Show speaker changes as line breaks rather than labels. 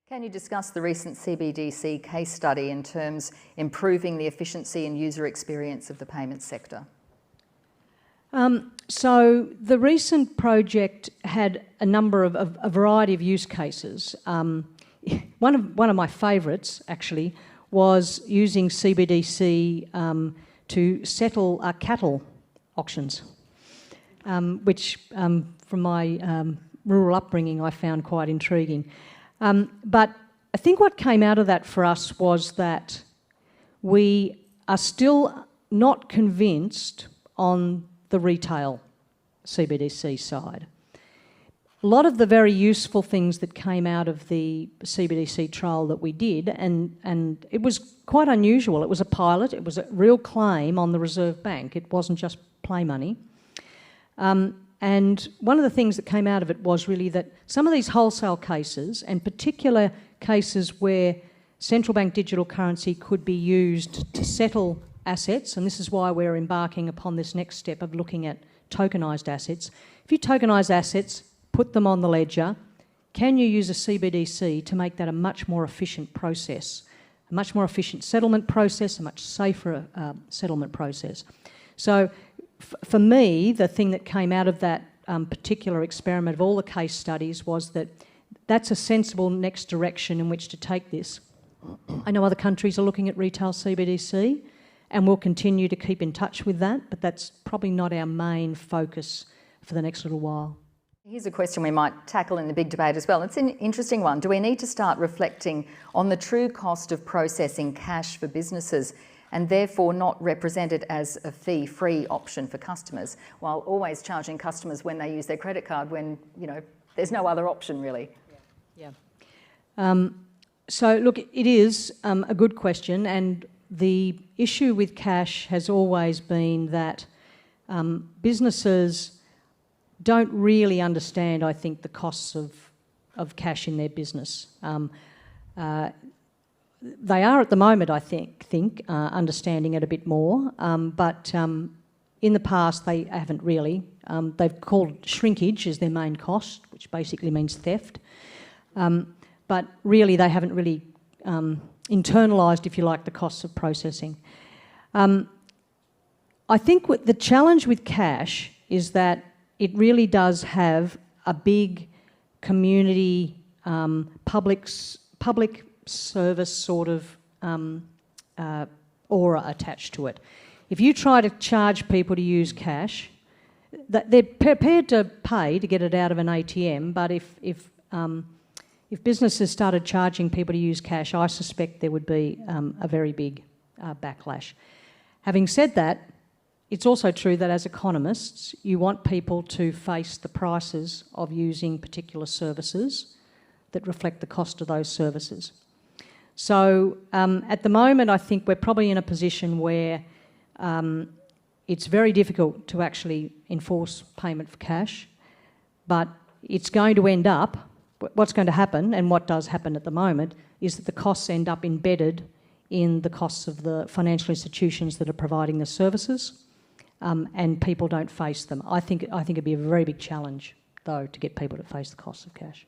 Can you discuss the recent CBDC case study in terms improving the efficiency and user experience of the payments sector?
So the recent project had a variety of use cases. One of my favourites actually was using CBDC to settle cattle auctions, which from my rural upbringing I found quite intriguing. But I think what came out of that for us was that we are still not convinced on the retail CBDC side. A lot of the very useful things that came out of the CBDC trial that we did, and it was quite unusual. It was a pilot, it was a real claim on the Reserve Bank. It wasn't just play money. And one of the things that came out of it was really that some of these wholesale cases, and particular cases where central bank digital currency could be used to settle assets, and this is why we're embarking upon this next step of looking at tokenised assets. If you tokenise assets, put them on the ledger, can you use a CBDC to make that a much more efficient process, a much more efficient settlement process, a much safer settlement process? So for me, the thing that came out of that particular experiment of all the case studies was that that's a sensible next direction in which to take this. I know other countries are looking at retail CBDC, and we'll continue to keep in touch with that, but that's probably not our main focus for the next little while.
Here's a question we might tackle in the big debate as well. It's an interesting one. Do we need to start reflecting on the true cost of processing cash for businesses and therefore not represented as a fee-free option for customers, while always charging customers when they use their credit card when, you know, there's no other option really?
Yeah. So look, it is a good question, and the issue with cash has always been that businesses don't really understand, I think, the costs of cash in their business. They are at the moment, I think understanding it a bit more, but in the past they haven't really. They've called shrinkage as their main cost, which basically means theft, but really they haven't really internalised, if you like, the costs of processing. I think the challenge with cash is that it really does have a big community, public service sort of aura attached to it. If you try to charge people to use cash, they're prepared to pay to get it out of an ATM, but if businesses started charging people to use cash, I suspect there would be a very big backlash. Having said that, it's also true that as economists, you want people to face the prices of using particular services that reflect the cost of those services. So at the moment, I think we're probably in a position where it's very difficult to actually enforce payment for cash, but it's going to end up, what's going to happen, and what does happen at the moment, is that the costs end up embedded in the costs of the financial institutions that are providing the services, and people don't face them. I think it'd be a very big challenge, though, to get people to face the costs of cash.